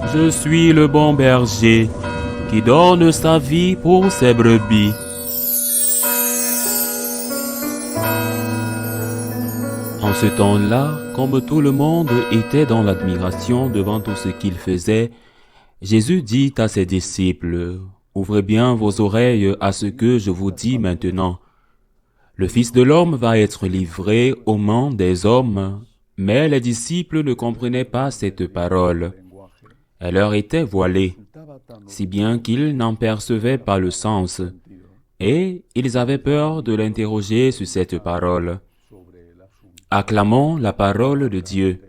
Je suis le bon berger qui donne sa vie pour ses brebis. En ce temps-là, comme tout le monde était dans l'admiration devant tout ce qu'il faisait, Jésus dit à ses disciples, « Ouvrez bien vos oreilles à ce que je vous dis maintenant. Le Fils de l'homme va être livré aux mains des hommes. » Mais les disciples ne comprenaient pas cette parole. Elle leur était voilée, si bien qu'ils n'en percevaient pas le sens, et ils avaient peur de l'interroger sur cette parole. Acclamons la parole de Dieu.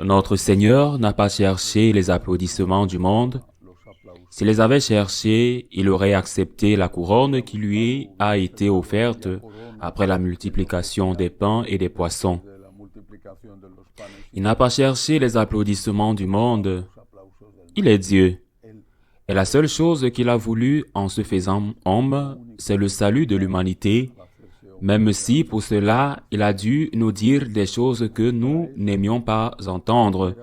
Notre Seigneur n'a pas cherché les applaudissements du monde. S'il les avait cherchés, il aurait accepté la couronne qui lui a été offerte après la multiplication des pains et des poissons. Il n'a pas cherché les applaudissements du monde. Il est Dieu. Et la seule chose qu'il a voulu en se faisant homme, c'est le salut de l'humanité, même si pour cela, il a dû nous dire des choses que nous n'aimions pas entendre.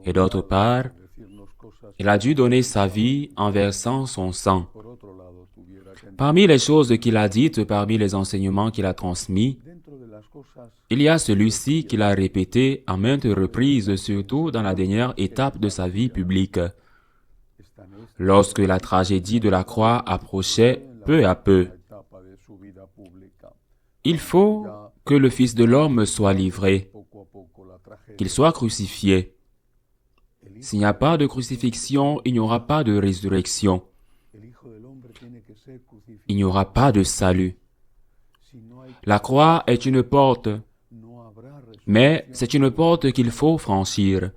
Et d'autre part, il a dû donner sa vie en versant son sang. Parmi les choses qu'il a dites, parmi les enseignements qu'il a transmis, il y a celui-ci qu'il a répété à maintes reprises, surtout dans la dernière étape de sa vie publique. Lorsque la tragédie de la croix approchait peu à peu, il faut que le Fils de l'homme soit livré, qu'il soit crucifié. S'il n'y a pas de crucifixion, il n'y aura pas de résurrection. Il n'y aura pas de salut. La croix est une porte, mais c'est une porte qu'il faut franchir.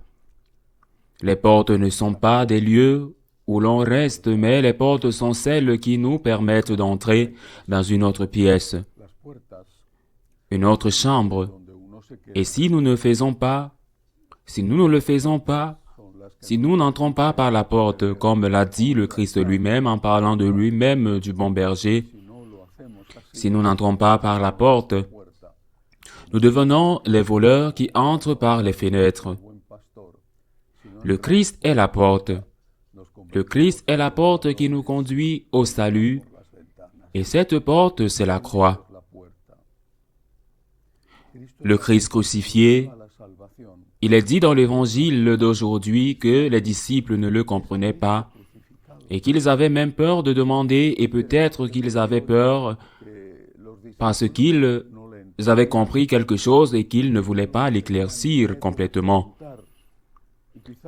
Les portes ne sont pas des lieux où l'on reste, mais les portes sont celles qui nous permettent d'entrer dans une autre pièce, une autre chambre. Et si nous ne le faisons pas, si nous n'entrons pas par la porte, comme l'a dit le Christ lui-même en parlant de lui-même du bon berger, si nous n'entrons pas par la porte, nous devenons les voleurs qui entrent par les fenêtres. Le Christ est la porte. Le Christ est la porte qui nous conduit au salut, et cette porte, c'est la croix. Le Christ crucifié, il est dit dans l'évangile d'aujourd'hui que les disciples ne le comprenaient pas et qu'ils avaient même peur de demander, et peut-être qu'ils avaient peur parce qu'ils avaient compris quelque chose et qu'ils ne voulaient pas l'éclaircir complètement.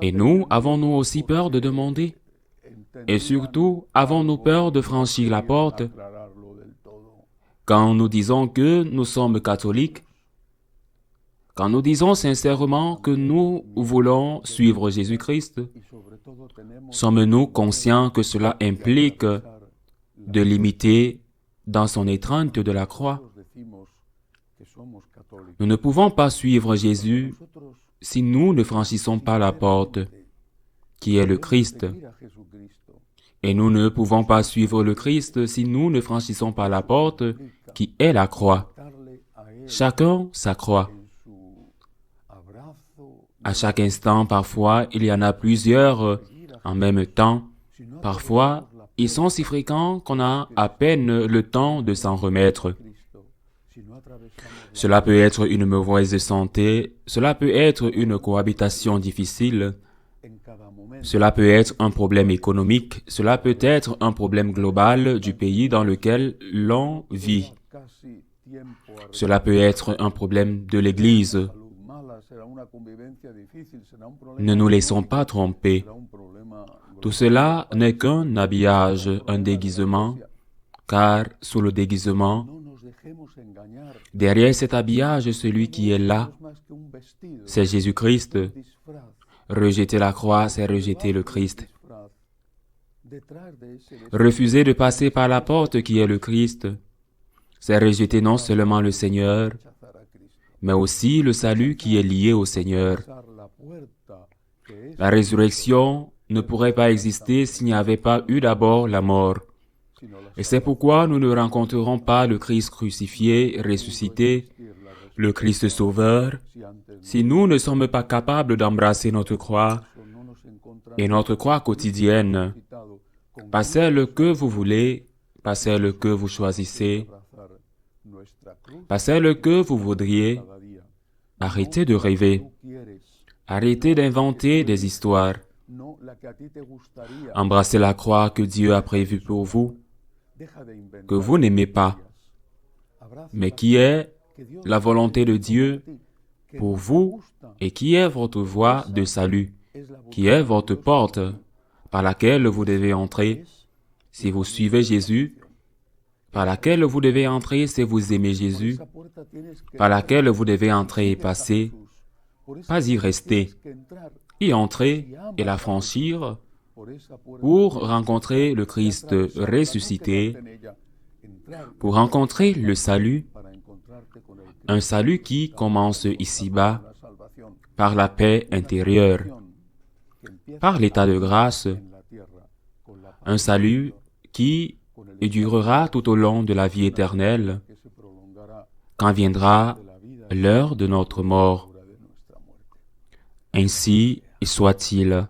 Et nous, avons-nous aussi peur de demander? Et surtout, avons-nous peur de franchir la porte? Quand nous disons que nous sommes catholiques, quand nous disons sincèrement que nous voulons suivre Jésus-Christ, sommes-nous conscients que cela implique de l'imiter dans son étreinte de la croix? Nous ne pouvons pas suivre Jésus si nous ne franchissons pas la porte, qui est le Christ. Et nous ne pouvons pas suivre le Christ si nous ne franchissons pas la porte, qui est la croix. Chacun sa croix. À chaque instant, parfois, il y en a plusieurs en même temps. Parfois, ils sont si fréquents qu'on a à peine le temps de s'en remettre. Cela peut être une mauvaise santé, cela peut être une cohabitation difficile, cela peut être un problème économique, cela peut être un problème global du pays dans lequel l'on vit. Cela peut être un problème de l'Église. Ne nous laissons pas tromper. Tout cela n'est qu'un habillage, un déguisement, car sous le déguisement, derrière cet habillage, celui qui est là, c'est Jésus-Christ. Rejeter la croix, c'est rejeter le Christ. Refuser de passer par la porte qui est le Christ, c'est rejeter non seulement le Seigneur, mais aussi le salut qui est lié au Seigneur. La résurrection ne pourrait pas exister s'il n'y avait pas eu d'abord la mort. Et c'est pourquoi nous ne rencontrerons pas le Christ crucifié, ressuscité, le Christ Sauveur, si nous ne sommes pas capables d'embrasser notre croix et notre croix quotidienne, pas celle que vous voulez, pas celle que vous choisissez, pas celle que vous voudriez, arrêtez de rêver, arrêtez d'inventer des histoires, embrassez la croix que Dieu a prévue pour vous, que vous n'aimez pas, mais qui est la volonté de Dieu pour vous et qui est votre voie de salut, qui est votre porte par laquelle vous devez entrer si vous suivez Jésus, par laquelle vous devez entrer si vous aimez Jésus, par laquelle vous devez entrer et passer, pas y rester, y entrer et la franchir pour rencontrer le Christ ressuscité, pour rencontrer le salut, un salut qui commence ici-bas par la paix intérieure, par l'état de grâce, un salut qui durera tout au long de la vie éternelle, quand viendra l'heure de notre mort. Ainsi soit-il.